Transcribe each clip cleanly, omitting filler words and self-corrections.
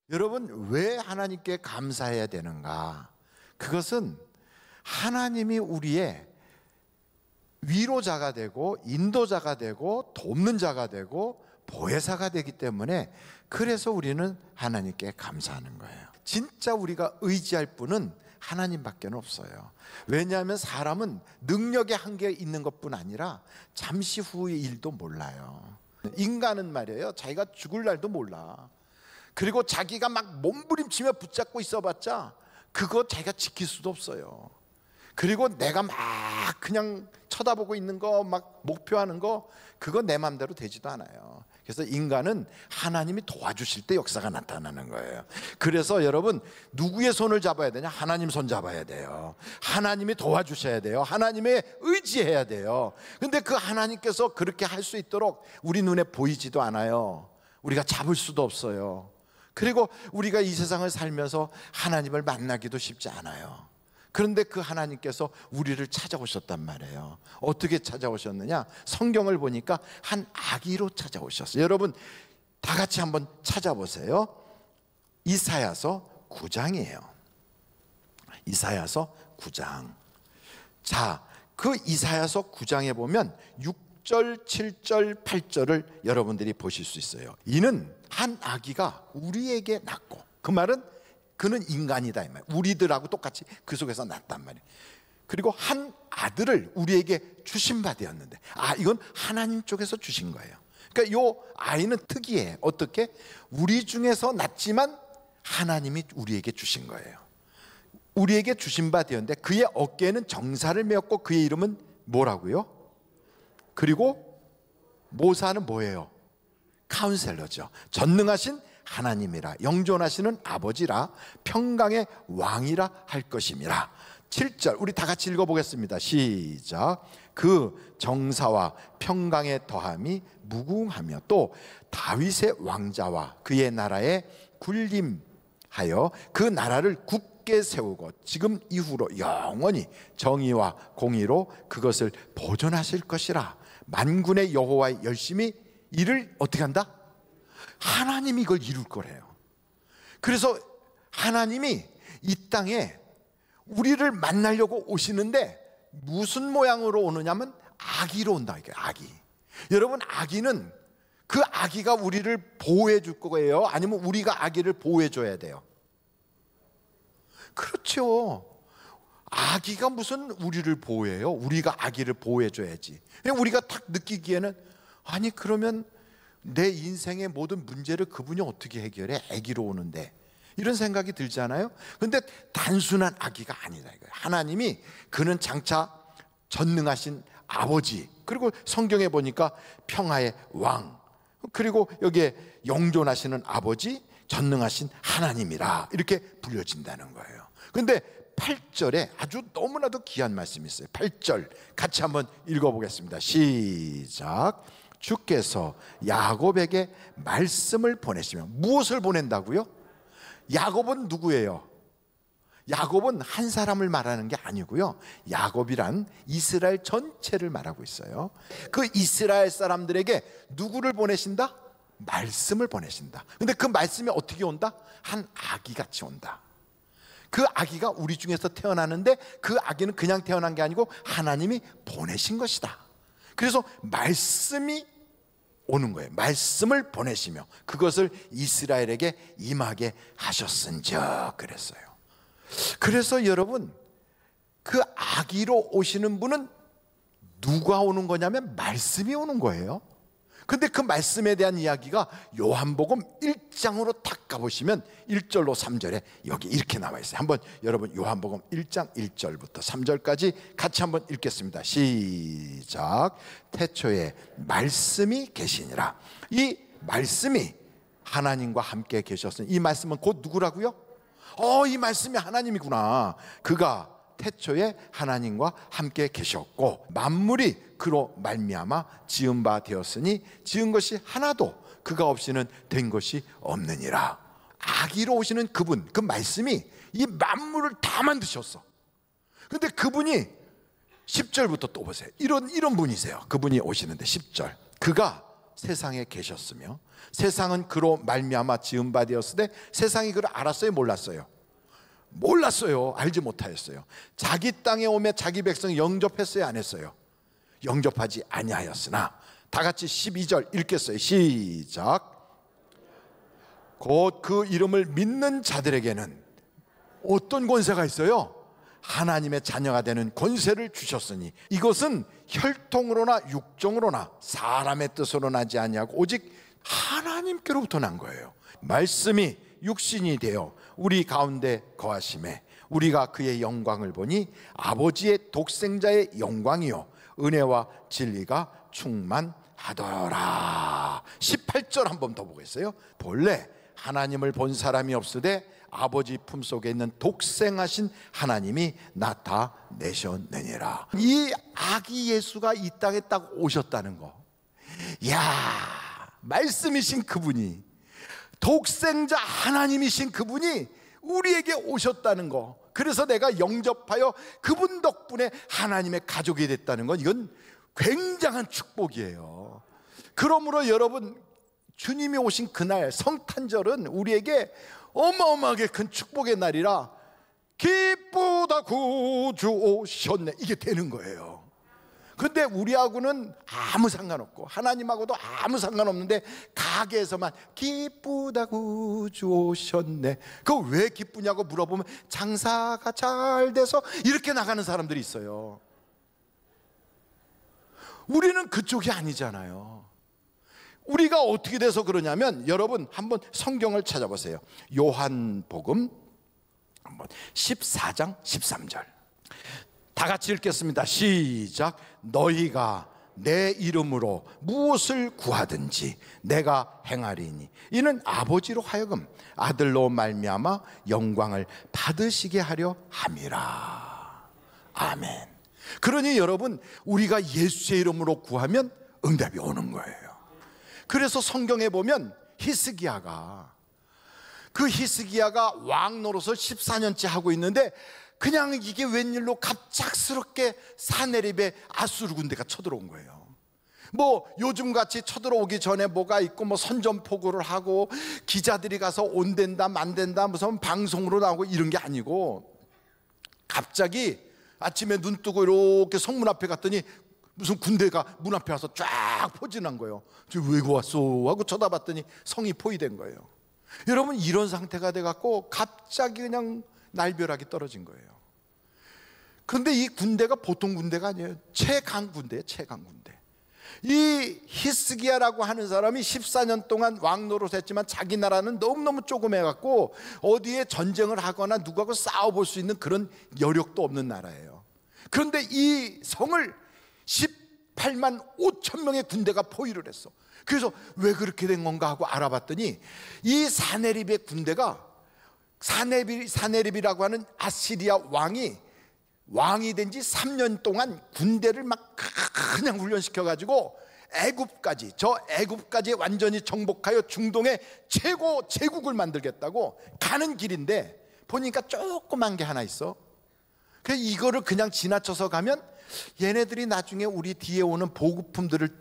여러분, 왜 하나님께 감사해야 되는가? 그것은 하나님이 우리의 위로자가 되고 인도자가 되고 돕는 자가 되고 보혜사가 되기 때문에, 그래서 우리는 하나님께 감사하는 거예요. 진짜 우리가 의지할 분은 하나님밖에 없어요. 왜냐하면 사람은 능력의 한계에 있는 것뿐 아니라 잠시 후의 일도 몰라요. 인간은 말이에요, 자기가 죽을 날도 몰라. 그리고 자기가 막 몸부림치며 붙잡고 있어봤자 그거 자기가 지킬 수도 없어요. 그리고 내가 막 그냥 쳐다보고 있는 거, 막 목표하는 거, 그거 내 마음대로 되지도 않아요. 그래서 인간은 하나님이 도와주실 때 역사가 나타나는 거예요. 그래서 여러분, 누구의 손을 잡아야 되냐? 하나님 손 잡아야 돼요. 하나님이 도와주셔야 돼요. 하나님에 의지해야 돼요. 근데 그 하나님께서 그렇게 할 수 있도록 우리 눈에 보이지도 않아요. 우리가 잡을 수도 없어요. 그리고 우리가 이 세상을 살면서 하나님을 만나기도 쉽지 않아요. 그런데 그 하나님께서 우리를 찾아오셨단 말이에요. 어떻게 찾아오셨느냐? 성경을 보니까 한 아기로 찾아오셨어요. 여러분, 다 같이 한번 찾아보세요. 이사야서 9장이에요. 이사야서 9장. 자, 그 이사야서 9장에 보면 6절, 7절, 8절을 여러분들이 보실 수 있어요. 이는 한 아기가 우리에게 낳고, 그 말은 그는 인간이다 이 말. 우리들하고 똑같이 그 속에서 났단 말이에요. 그리고 한 아들을 우리에게 주신 바 되었는데, 이건 하나님 쪽에서 주신 거예요. 그러니까 이 아이는 특이해. 어떻게? 우리 중에서 났지만 하나님이 우리에게 주신 거예요. 우리에게 주신 바 되었는데 그의 어깨에는 정사를 메었고 그의 이름은 뭐라고요? 그리고 모사는 뭐예요? 카운셀러죠. 전능하신 하나님이라, 영존하시는 아버지라, 평강의 왕이라 할 것임이라. 7절 우리 다 같이 읽어보겠습니다. 시작. 그 정사와 평강의 더함이 무궁하며 또 다윗의 왕자와 그의 나라에 군림하여 그 나라를 굳게 세우고 지금 이후로 영원히 정의와 공의로 그것을 보존하실 것이라. 만군의 여호와의 열심히 이를 어떻게 한다? 하나님이 이걸 이룰 거래요. 그래서 하나님이 이 땅에 우리를 만나려고 오시는데 무슨 모양으로 오느냐면 아기로 온다. 이게 아기. 여러분, 아기는 그 아기가 우리를 보호해 줄 거예요? 아니면 우리가 아기를 보호해 줘야 돼요? 그렇죠. 아기가 무슨 우리를 보호해요? 우리가 아기를 보호해 줘야지. 우리가 딱 느끼기에는, 아니 그러면 내 인생의 모든 문제를 그분이 어떻게 해결해? 아기로 오는데, 이런 생각이 들잖아요. 근데 단순한 아기가 아니다 이거예요. 하나님이 그는 장차 전능하신 아버지, 그리고 성경에 보니까 평화의 왕, 그리고 여기에 영존하시는 아버지, 전능하신 하나님이라 이렇게 불려진다는 거예요. 근데 8절에 아주 너무나도 귀한 말씀이 있어요. 8절 같이 한번 읽어보겠습니다. 시작. 주께서 야곱에게 말씀을 보내시며. 무엇을 보낸다고요? 야곱은 누구예요? 야곱은 한 사람을 말하는 게 아니고요, 야곱이란 이스라엘 전체를 말하고 있어요. 그 이스라엘 사람들에게 누구를 보내신다? 말씀을 보내신다. 근데 그 말씀이 어떻게 온다? 한 아기같이 온다. 그 아기가 우리 중에서 태어나는데 그 아기는 그냥 태어난 게 아니고 하나님이 보내신 것이다. 그래서 말씀이 오는 거예요. 말씀을 보내시며 그것을 이스라엘에게 임하게 하셨은즉 그랬어요. 그래서 여러분, 그 아기로 오시는 분은 누가 오는 거냐면 말씀이 오는 거예요. 근데 그 말씀에 대한 이야기가 요한복음 1장으로 탁 가보시면 1절로 3절에 여기 이렇게 나와 있어요. 한번 여러분 요한복음 1장 1절부터 3절까지 같이 한번 읽겠습니다. 시작. 태초에 말씀이 계시니라. 이 말씀이 하나님과 함께 계셨으니, 이 말씀은 곧 누구라고요? 이 말씀이 하나님이구나. 그가 태초에 하나님과 함께 계셨고 만물이 그로 말미암아 지은 바 되었으니 지은 것이 하나도 그가 없이는 된 것이 없느니라. 아기로 오시는 그분, 그 말씀이 이 만물을 다 만드셨어. 근데 그분이 10절부터 또 보세요. 이런 분이세요. 그분이 오시는데 10절, 그가 세상에 계셨으며 세상은 그로 말미암아 지은 바 되었으되 세상이 그를 알았어요, 몰랐어요? 몰랐어요. 알지 못하였어요. 자기 땅에 오매 자기 백성 영접했어요, 안 했어요? 영접하지 아니하였으나. 다 같이 12절 읽겠어요. 시작. 곧 그 이름을 믿는 자들에게는 어떤 권세가 있어요? 하나님의 자녀가 되는 권세를 주셨으니 이것은 혈통으로나 육정으로나 사람의 뜻으로 나지 아니하고 오직 하나님께로부터 난 거예요. 말씀이 육신이 되어 우리 가운데 거하심에 우리가 그의 영광을 보니 아버지의 독생자의 영광이요 은혜와 진리가 충만하더라. 18절 한번 더 보겠어요. 본래 하나님을 본 사람이 없으되 아버지 품속에 있는 독생하신 하나님이 나타내셨느니라. 이 아기 예수가 이 땅에 딱 오셨다는 거, 이야, 말씀이신 그분이, 독생자 하나님이신 그분이 우리에게 오셨다는 거, 그래서 내가 영접하여 그분 덕분에 하나님의 가족이 됐다는 건 이건 굉장한 축복이에요. 그러므로 여러분, 주님이 오신 그날 성탄절은 우리에게 어마어마하게 큰 축복의 날이라 기쁘다 구주 오셨네, 이게 되는 거예요. 근데 우리하고는 아무 상관없고 하나님하고도 아무 상관없는데 가게에서만 기쁘다 구주 오셨네. 그거 왜 기쁘냐고 물어보면 장사가 잘 돼서 이렇게 나가는 사람들이 있어요. 우리는 그쪽이 아니잖아요. 우리가 어떻게 돼서 그러냐면, 여러분 한번 성경을 찾아보세요. 요한복음 한번 14장 13절 다 같이 읽겠습니다. 시작. 너희가 내 이름으로 무엇을 구하든지 내가 행하리니 이는 아버지로 하여금 아들로 말미암아 영광을 받으시게 하려 함이라. 아멘. 그러니 여러분, 우리가 예수의 이름으로 구하면 응답이 오는 거예요. 그래서 성경에 보면 히스기야가 왕 노릇을 14년째 하고 있는데 그냥 이게 웬일로 갑작스럽게 사내립에 아수르 군대가 쳐들어온 거예요. 뭐 요즘같이 쳐들어오기 전에 뭐가 있고 뭐 선전포고를 하고 기자들이 가서 온댄다 만댄다 무슨 방송으로 나오고 이런 게 아니고, 갑자기 아침에 눈 뜨고 이렇게 성문 앞에 갔더니 무슨 군대가 문 앞에 와서 쫙 포진한 거예요. 저 왜 왔어? 하고 쳐다봤더니 성이 포위된 거예요. 여러분, 이런 상태가 돼갖고 갑자기 그냥 날벼락이 떨어진 거예요. 그런데 이 군대가 보통 군대가 아니에요. 최강 군대예요, 최강 군대. 이 히스기야라고 하는 사람이 14년 동안 왕 노릇했지만 자기 나라는 너무너무 조그매갖고 어디에 전쟁을 하거나 누구하고 싸워볼 수 있는 그런 여력도 없는 나라예요. 그런데 이 성을 18만 5천 명의 군대가 포위를 했어. 그래서 왜 그렇게 된 건가 하고 알아봤더니 이 사네립의 군대가, 사네립이라고 하는 아시리아 왕이 된 지 3년 동안 군대를 막 그냥 훈련시켜가지고 애굽까지 완전히 정복하여 중동의 최고 제국을 만들겠다고 가는 길인데 보니까 조그만 게 하나 있어. 그래서 이거를 그냥 지나쳐서 가면 얘네들이 나중에 우리 뒤에 오는 보급품들을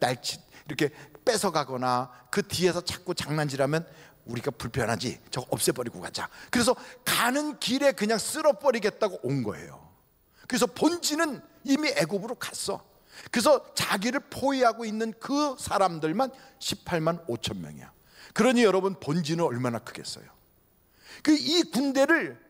이렇게 뺏어가거나 그 뒤에서 자꾸 장난질하면 우리가 불편하지, 저거 없애버리고 가자. 그래서 가는 길에 그냥 쓸어버리겠다고 온 거예요. 그래서 본지는 이미 애굽으로 갔어. 그래서 자기를 포위하고 있는 그 사람들만 18만 5천 명이야. 그러니 여러분, 본지는 얼마나 크겠어요. 이 군대를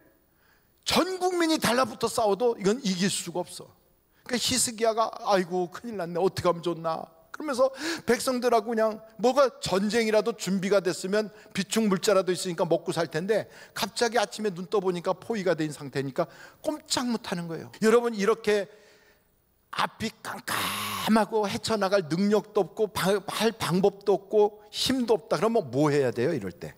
전 국민이 달라붙어 싸워도 이건 이길 수가 없어. 그러니까 히스기야가 아이고 큰일 났네, 어떻게 하면 좋나 그러면서 백성들하고 그냥 뭐가 전쟁이라도 준비가 됐으면 비축 물자라도 있으니까 먹고 살 텐데 갑자기 아침에 눈 떠보니까 포위가 된 상태니까 꼼짝 못하는 거예요. 여러분, 이렇게 앞이 깜깜하고 헤쳐나갈 능력도 없고 할 방법도 없고 힘도 없다 그러면 뭐 해야 돼요? 이럴 때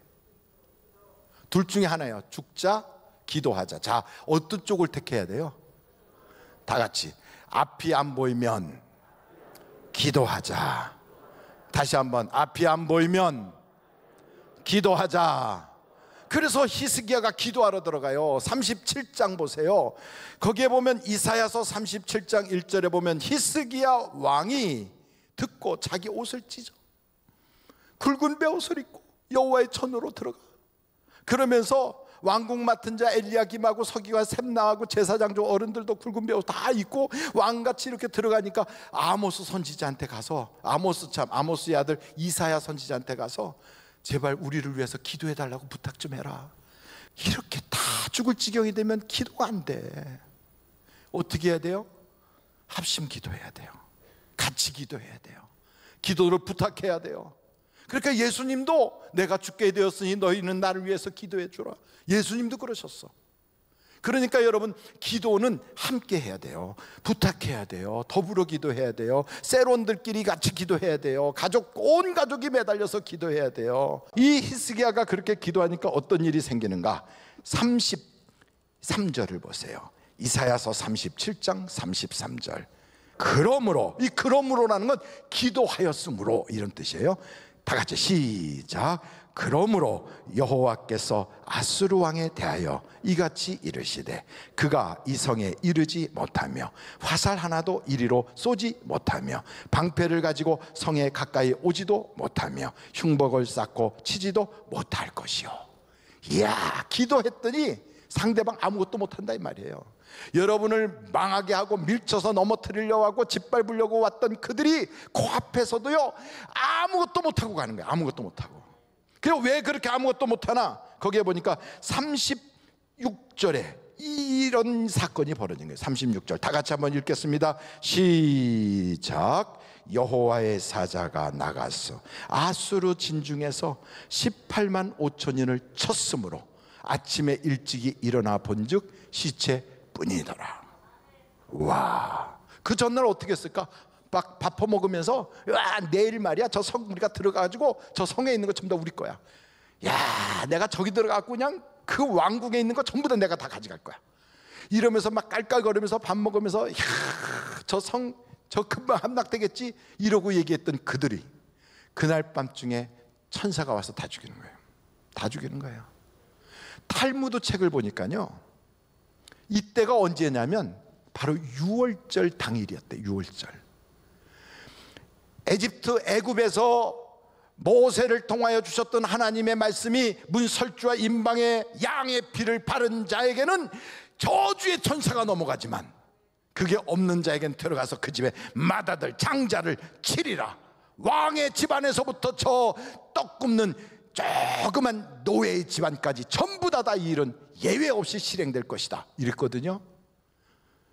둘 중에 하나예요. 죽자, 기도하자. 자, 어떤 쪽을 택해야 돼요? 다 같이 앞이 안 보이면 기도하자. 다시 한번, 앞이 안 보이면 기도하자. 그래서 히스기야가 기도하러 들어가요. 37장 보세요. 거기에 보면 이사야서 37장 1절에 보면 히스기야 왕이 듣고 자기 옷을 찢어. 굵은 베옷을 입고 여호와의 전으로 들어가. 그러면서 왕궁 맡은 자 엘리야김하고 서기관 셈나하고 제사장조 어른들도 굵은 베옷 다 입고 왕같이 이렇게 들어가니까 아모스 선지자한테 가서, 아모스의 아들 이사야 선지자한테 가서 제발 우리를 위해서 기도해 달라고 부탁 좀 해라. 이렇게 다 죽을 지경이 되면 기도가 안 돼. 어떻게 해야 돼요? 합심 기도해야 돼요. 같이 기도해야 돼요. 기도를 부탁해야 돼요. 그러니까 예수님도 내가 죽게 되었으니 너희는 나를 위해서 기도해 주라. 예수님도 그러셨어. 그러니까 여러분, 기도는 함께 해야 돼요. 부탁해야 돼요. 더불어 기도해야 돼요. 세론들끼리 같이 기도해야 돼요. 온 가족이 매달려서 기도해야 돼요. 이 히스기야가 그렇게 기도하니까 어떤 일이 생기는가? 33절을 보세요. 이사야서 37장 33절. 그러므로, 이 그러므로라는 건 기도하였으므로 이런 뜻이에요. 다 같이 시작. 그러므로 여호와께서 아수르 왕에 대하여 이같이 이르시되 그가 이 성에 이르지 못하며 화살 하나도 이리로 쏘지 못하며 방패를 가지고 성에 가까이 오지도 못하며 흉복을 쌓고 치지도 못할 것이요. 이야, 기도했더니 상대방 아무것도 못한다 이 말이에요. 여러분을 망하게 하고 밀쳐서 넘어뜨리려고 하고 짓밟으려고 왔던 그들이 코앞에서도요 아무것도 못하고 가는 거예요. 아무것도 못하고. 그래서 왜 그렇게 아무것도 못하나? 거기에 보니까 36절에 이런 사건이 벌어진 거예요. 36절 다 같이 한번 읽겠습니다. 시작. 여호와의 사자가 나가서 아수르 진중에서 18만 5천인을 쳤으므로 아침에 일찍이 일어나 본즉 시체뿐이더라. 와, 그 전날 어떻게 했을까? 밥 퍼먹으면서 와, 내일 말이야 저 성 우리가 들어가가지고 저 성에 있는 거 전부 다 우리 거야. 야, 내가 저기 들어가고 그냥 그 왕궁에 있는 거 전부 다 내가 다 가져갈 거야. 이러면서 막 깔깔거리면서 밥 먹으면서 야, 저 성 저 금방 함락되겠지 이러고 얘기했던 그들이 그날 밤중에 천사가 와서 다 죽이는 거예요. 다 죽이는 거예요. 탈무드 책을 보니까요, 이때가 언제냐면 바로 유월절 당일이었대. 유월절. 애굽에서 모세를 통하여 주셨던 하나님의 말씀이 문설주와 임방의 양의 피를 바른 자에게는 저주의 천사가 넘어가지만 그게 없는 자에게는 들어가서 그 집에 맏아들 장자를 치리라. 왕의 집안에서부터 저 떡 굽는 조그만 노예의 집안까지 전부 다 이 일은 예외 없이 실행될 것이다 이랬거든요.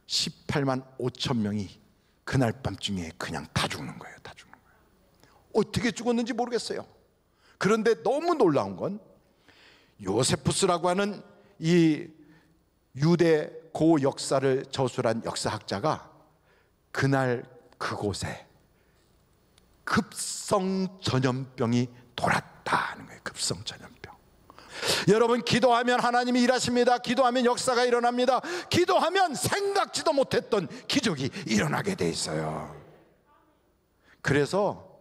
18만 5천 명이 그날 밤중에 그냥 다 죽는 거예요. 다 죽는 거예요. 어떻게 죽었는지 모르겠어요. 그런데 너무 놀라운 건 요세푸스라고 하는 이 유대 고 역사를 저술한 역사학자가 그날 그곳에 급성 전염병이 돌았다는 거예요. 급성 전염병. 여러분, 기도하면 하나님이 일하십니다. 기도하면 역사가 일어납니다. 기도하면 생각지도 못했던 기적이 일어나게 돼 있어요. 그래서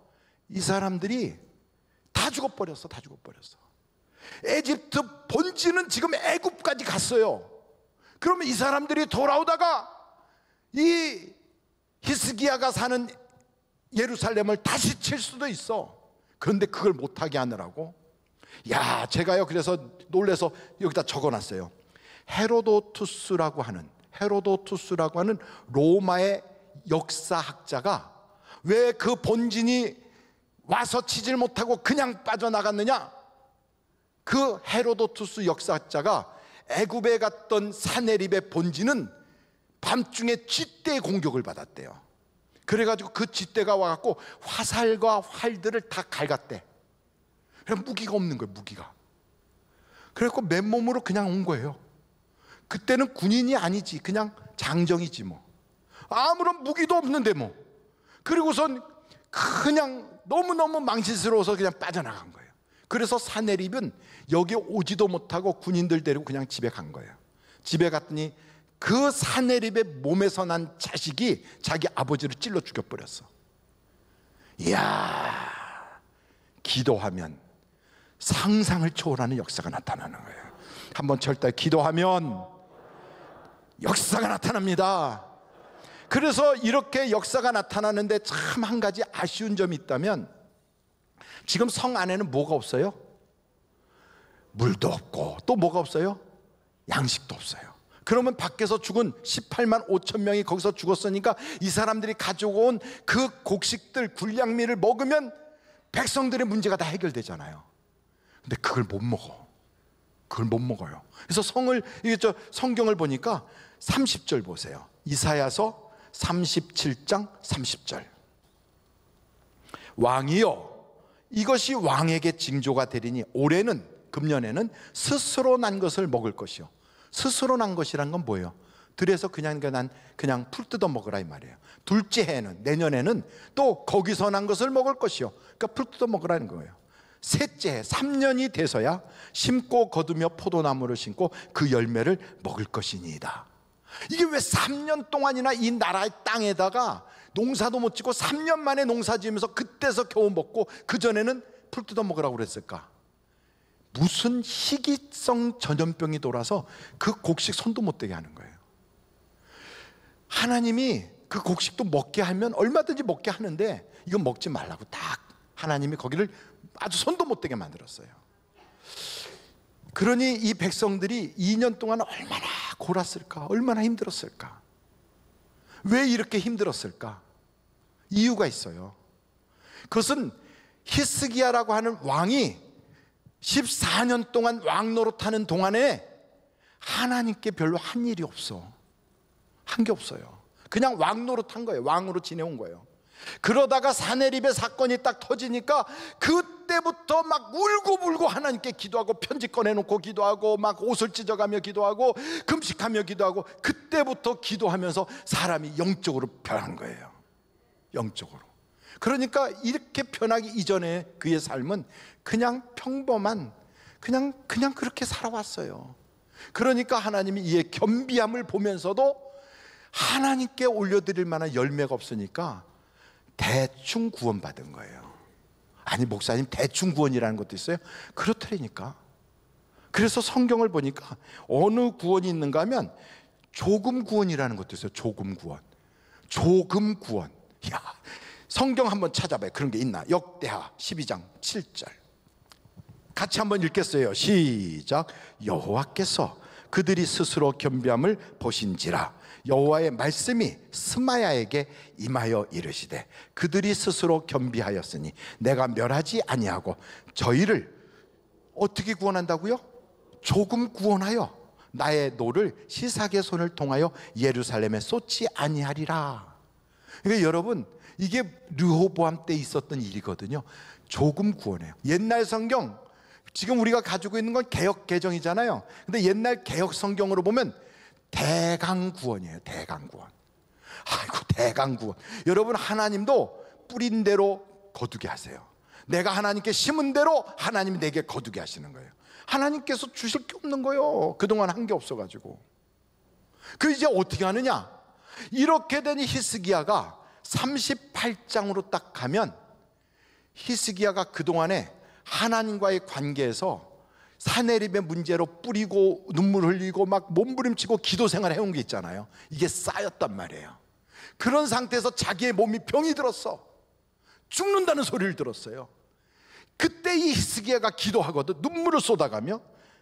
이 사람들이 다 죽어버렸어. 다 죽어버렸어. 에집트 본지는 지금 애굽까지 갔어요. 그러면 이 사람들이 돌아오다가 이 히스기야가 사는 예루살렘을 다시 칠 수도 있어. 그런데 그걸 못하게 하느라고, 야, 제가요 그래서 놀래서 여기다 적어놨어요. 헤로도투스라고 하는 로마의 역사학자가 왜 그 본진이 와서 치질 못하고 그냥 빠져나갔느냐? 그 헤로도투스 역사학자가 애굽에 갔던 사네립의 본진은 밤중에 쥐떼의 공격을 받았대요. 그래가지고 그 쥐떼가 와갖고 화살과 활들을 다 갈갔대. 그냥 무기가 없는 거예요. 무기가. 그래갖고 맨몸으로 그냥 온 거예요. 그때는 군인이 아니지, 그냥 장정이지 뭐. 아무런 무기도 없는데 뭐. 그리고선 그냥 너무너무 망신스러워서 그냥 빠져나간 거예요. 그래서 사네립은 여기 오지도 못하고 군인들 데리고 그냥 집에 간 거예요. 집에 갔더니 그 사네립의 몸에서 난 자식이 자기 아버지를 찔러 죽여버렸어. 이야, 기도하면 상상을 초월하는 역사가 나타나는 거예요. 한번 절대 기도하면 역사가 나타납니다. 그래서 이렇게 역사가 나타나는데 참 한 가지 아쉬운 점이 있다면, 지금 성 안에는 뭐가 없어요? 물도 없고 또 뭐가 없어요? 양식도 없어요. 그러면 밖에서 죽은 18만 5천 명이 거기서 죽었으니까 이 사람들이 가지고 온 그 곡식들, 군량미를 먹으면 백성들의 문제가 다 해결되잖아요. 근데 그걸 못 먹어. 그걸 못 먹어요. 그래서 성경을 보니까 30절 보세요. 이사야서 37장 30절. 왕이여, 이것이 왕에게 징조가 되리니 올해는, 금년에는 스스로 난 것을 먹을 것이요. 스스로 난 것이란 건 뭐예요? 들에서 그냥 풀 뜯어 먹으라 이 말이에요. 둘째 해는, 내년에는 또 거기서 난 것을 먹을 것이요. 그러니까 풀 뜯어 먹으라는 거예요. 셋째 해, 3년이 돼서야 심고 거두며 포도나무를 심고 그 열매를 먹을 것이니이다. 이게 왜 3년 동안이나 이 나라의 땅에다가 농사도 못 짓고 3년 만에 농사 지으면서 그때서 겨우 먹고 그전에는 풀 뜯어 먹으라고 그랬을까? 무슨 희귀성 전염병이 돌아서 그 곡식 손도 못 대게 하는 거예요. 하나님이 그 곡식도 먹게 하면 얼마든지 먹게 하는데 이건 먹지 말라고 딱 하나님이 거기를 아주 손도 못 대게 만들었어요. 그러니 이 백성들이 2년 동안 얼마나 골았을까? 얼마나 힘들었을까? 왜 이렇게 힘들었을까? 이유가 있어요. 그것은 히스기야라고 하는 왕이 14년 동안 왕 노릇하는 동안에 하나님께 별로 한 일이 없어. 한 게 없어요. 그냥 왕 노릇한 거예요. 왕으로 지내온 거예요. 그러다가 사내립의 사건이 딱 터지니까 그때부터 막 울고불고 하나님께 기도하고 편지 꺼내놓고 기도하고 막 옷을 찢어가며 기도하고 금식하며 기도하고 그때부터 기도하면서 사람이 영적으로 변한 거예요. 영적으로. 그러니까 이렇게 변하기 이전에 그의 삶은 그냥 평범한 그냥 그렇게 살아왔어요. 그러니까 하나님이 이의 겸비함을 보면서도 하나님께 올려드릴 만한 열매가 없으니까 대충 구원받은 거예요. 아니 목사님 대충 구원이라는 것도 있어요? 그렇다니까. 그래서 성경을 보니까 어느 구원이 있는가 하면 조금 구원이라는 것도 있어요. 조금 구원. 조금 구원. 야, 성경 한번 찾아봐요. 그런 게 있나? 역대하 12장 7절 같이 한번 읽겠어요. 시작. 여호와께서 그들이 스스로 겸비함을 보신지라 여호와의 말씀이 스마야에게 임하여 이르시되 그들이 스스로 겸비하였으니 내가 멸하지 아니하고 저희를 어떻게 구원한다고요? 조금 구원하여 나의 노를 시삭의 손을 통하여 예루살렘에 쏟지 아니하리라. 그러니까 여러분 이게 르호보암 때 있었던 일이거든요. 조금 구원해요. 옛날 성경 지금 우리가 가지고 있는 건 개역 개정이잖아요. 근데 옛날 개역 성경으로 보면 대강구원이에요. 대강구원. 아이고 대강구원. 여러분 하나님도 뿌린 대로 거두게 하세요. 내가 하나님께 심은 대로 하나님이 내게 거두게 하시는 거예요. 하나님께서 주실 게 없는 거예요. 그동안 한 게 없어가지고. 그 이제 어떻게 하느냐? 이렇게 되니 히스기야가 38장으로 딱 가면 히스기야가 그동안에 하나님과의 관계에서 사내립의 문제로 뿌리고 눈물 흘리고 막 몸부림치고 기도 생활 해온 게 있잖아요. 이게 쌓였단 말이에요. 그런 상태에서 자기의 몸이 병이 들었어. 죽는다는 소리를 들었어요. 그때 이 히스기야가 기도하거든. 눈물을 쏟아가며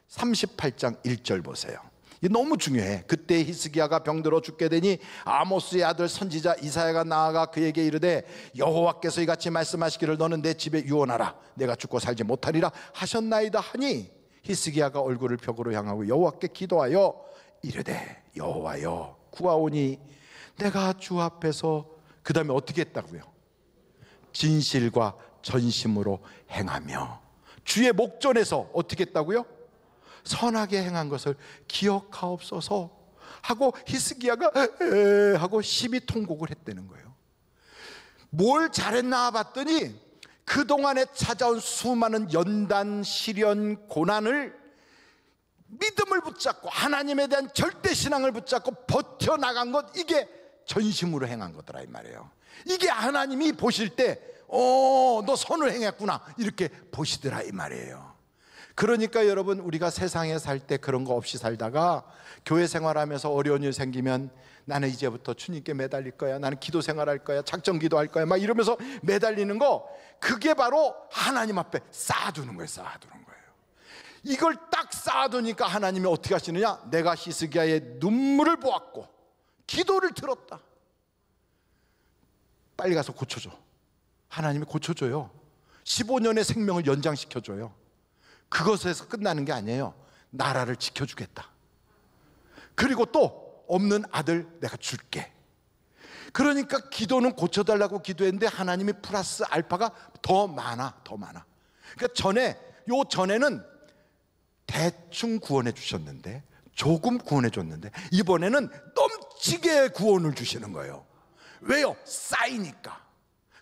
38장 1절 보세요. 이게 너무 중요해. 그때 히스기야가 병들어 죽게 되니 아모스의 아들 선지자 이사야가 나아가 그에게 이르되 여호와께서 이같이 말씀하시기를 너는 내 집에 유언하라. 내가 죽고 살지 못하리라 하셨나이다 하니 히스기야가 얼굴을 벽으로 향하고 여호와께 기도하여 이르되 여호와여 구하오니 내가 주 앞에서 그 다음에 어떻게 했다고요? 진실과 전심으로 행하며 주의 목전에서 어떻게 했다고요? 선하게 행한 것을 기억하옵소서 하고 히스기야가 하고 시비 통곡을 했다는 거예요. 뭘 잘했나 봤더니 그동안에 찾아온 수많은 연단, 시련, 고난을 믿음을 붙잡고 하나님에 대한 절대신앙을 붙잡고 버텨나간 것, 이게 전심으로 행한 거더라 이 말이에요. 이게 하나님이 보실 때 너 선을 행했구나 이렇게 보시더라 이 말이에요. 그러니까 여러분, 우리가 세상에 살 때 그런 거 없이 살다가 교회 생활하면서 어려운 일 생기면 나는 이제부터 주님께 매달릴 거야, 나는 기도 생활할 거야, 작정 기도할 거야, 막 이러면서 매달리는 거, 그게 바로 하나님 앞에 쌓아두는 거예요. 쌓아두는 거예요. 이걸 딱 쌓아두니까 하나님이 어떻게 하시느냐? 내가 히스기야의 눈물을 보았고 기도를 들었다. 빨리 가서 고쳐줘. 하나님이 고쳐줘요. 15년의 생명을 연장시켜줘요. 그것에서 끝나는 게 아니에요. 나라를 지켜주겠다. 그리고 또 없는 아들 내가 줄게. 그러니까 기도는 고쳐달라고 기도했는데 하나님이 플러스 알파가 더 많아. 더 많아. 그러니까 전에는 대충 구원해 주셨는데, 조금 구원해 줬는데, 이번에는 넘치게 구원을 주시는 거예요. 왜요? 쌓이니까.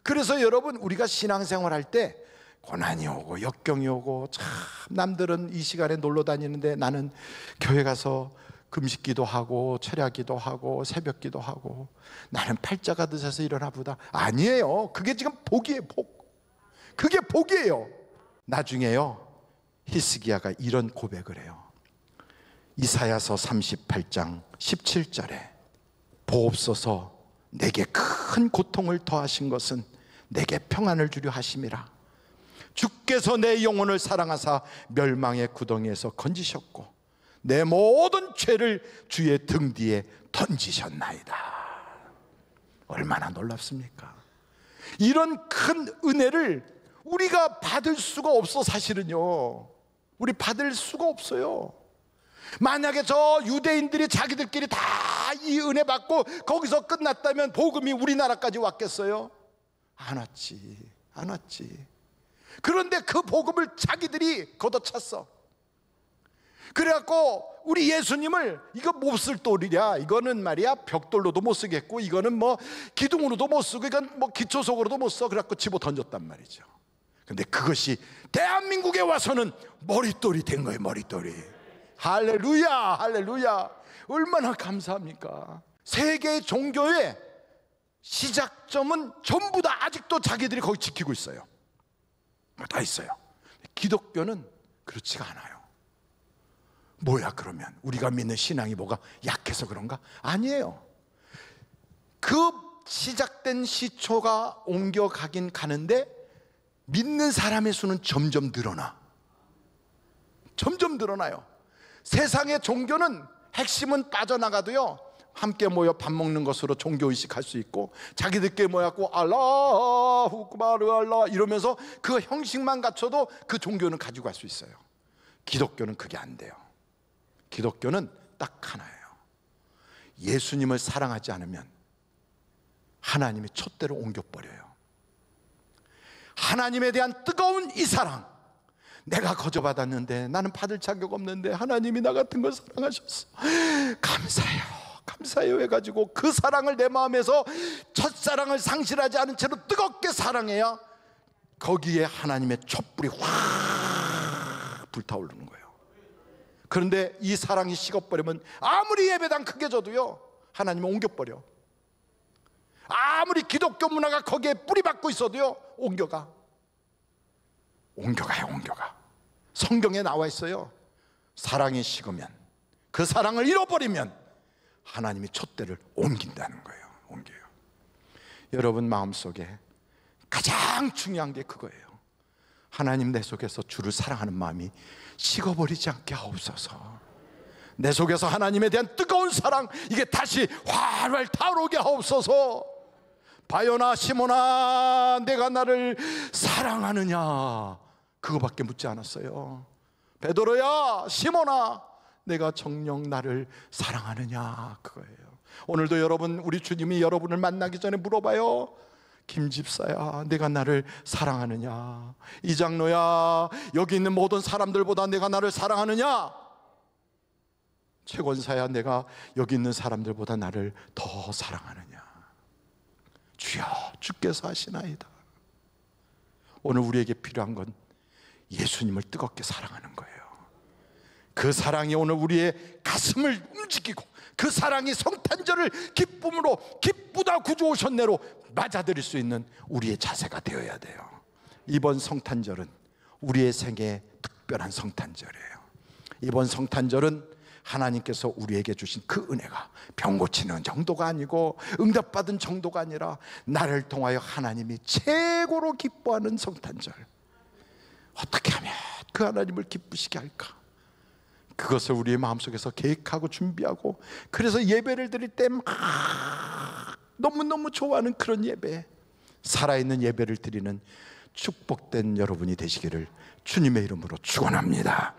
그래서 여러분, 우리가 신앙생활 할 때 고난이 오고 역경이 오고, 참 남들은 이 시간에 놀러 다니는데 나는 교회 가서 금식기도 하고 철야기도 하고 새벽기도 하고, 나는 팔자가 드셔서 일어나 보다. 아니에요. 그게 지금 복이에요. 복. 그게 복이에요. 나중에요, 히스기야가 이런 고백을 해요. 이사야서 38장 17절에 보옵소서, 내게 큰 고통을 더하신 것은 내게 평안을 주려 하심이라. 주께서 내 영혼을 사랑하사 멸망의 구덩이에서 건지셨고 내 모든 죄를 주의 등 뒤에 던지셨나이다. 얼마나 놀랍습니까? 이런 큰 은혜를 우리가 받을 수가 없어. 사실은요, 우리 받을 수가 없어요. 만약에 저 유대인들이 자기들끼리 다 이 은혜 받고 거기서 끝났다면 복음이 우리나라까지 왔겠어요? 안 왔지. 안 왔지. 그런데 그 복음을 자기들이 걷어찼어. 그래갖고 우리 예수님을 이거 못 쓸 돌이랴, 이거는 말이야 벽돌로도 못 쓰겠고, 이거는 뭐 기둥으로도 못 쓰고, 이건 뭐 기초석으로도 못 써. 그래갖고 집어 던졌단 말이죠. 근데 그것이 대한민국에 와서는 머릿돌이 된 거예요. 머릿돌이. 할렐루야, 할렐루야. 얼마나 감사합니까? 세계 종교의 시작점은 전부 다 아직도 자기들이 거기 지키고 있어요. 다 있어요. 기독교는 그렇지가 않아요. 뭐야 그러면? 우리가 믿는 신앙이 뭐가 약해서 그런가? 아니에요. 그 시작된 시초가 옮겨가긴 가는데 믿는 사람의 수는 점점 늘어나. 점점 늘어나요. 세상의 종교는 핵심은 빠져나가도요, 함께 모여 밥 먹는 것으로 종교의식 할 수 있고, 자기들끼리 모여갖고 알라후 쿠바르 알라 이러면서 그 형식만 갖춰도 그 종교는 가지고 갈 수 있어요. 기독교는 그게 안 돼요. 기독교는 딱 하나예요. 예수님을 사랑하지 않으면 하나님이 촛대로 옮겨버려요. 하나님에 대한 뜨거운 이 사랑, 내가 거저받았는데 나는 받을 자격 없는데 하나님이 나 같은 걸 사랑하셨어, 감사해요, 감사해요 해가지고 그 사랑을 내 마음에서 첫사랑을 상실하지 않은 채로 뜨겁게 사랑해야 거기에 하나님의 촛불이 확 불타오르는 거예요. 그런데 이 사랑이 식어버리면 아무리 예배당 크게 줘도요, 하나님은 옮겨버려. 아무리 기독교 문화가 거기에 뿌리박고 있어도요, 옮겨가요. 옮겨가. 성경에 나와 있어요. 사랑이 식으면, 그 사랑을 잃어버리면 하나님이 촛대를 옮긴다는 거예요. 옮겨요. 여러분 마음속에 가장 중요한 게 그거예요. 하나님, 내 속에서 주를 사랑하는 마음이 식어버리지 않게 하옵소서. 내 속에서 하나님에 대한 뜨거운 사랑, 이게 다시 활활 타오르게 하옵소서. 바요나 시몬아, 내가 나를 사랑하느냐, 그거밖에 묻지 않았어요. 베드로야, 시몬아, 내가 정녕 나를 사랑하느냐, 그거예요. 오늘도 여러분, 우리 주님이 여러분을 만나기 전에 물어봐요. 김집사야, 내가 나를 사랑하느냐? 이장로야, 여기 있는 모든 사람들보다 내가 나를 사랑하느냐? 최권사야, 내가 여기 있는 사람들보다 나를 더 사랑하느냐? 주여, 주께서 하시나이다. 오늘 우리에게 필요한 건 예수님을 뜨겁게 사랑하는 거예요. 그 사랑이 오늘 우리의 가슴을 움직이고, 그 사랑이 성탄절을 기쁨으로, 기쁘다 구주 오셨네로 맞아들일 수 있는 우리의 자세가 되어야 돼요. 이번 성탄절은 우리의 생애의 특별한 성탄절이에요. 이번 성탄절은 하나님께서 우리에게 주신 그 은혜가 병 고치는 정도가 아니고 응답받은 정도가 아니라 나를 통하여 하나님이 최고로 기뻐하는 성탄절. 어떻게 하면 그 하나님을 기쁘시게 할까? 그것을 우리의 마음속에서 계획하고 준비하고, 그래서 예배를 드릴 때 막 너무너무 좋아하는 그런 예배, 살아있는 예배를 드리는 축복된 여러분이 되시기를 주님의 이름으로 축원합니다.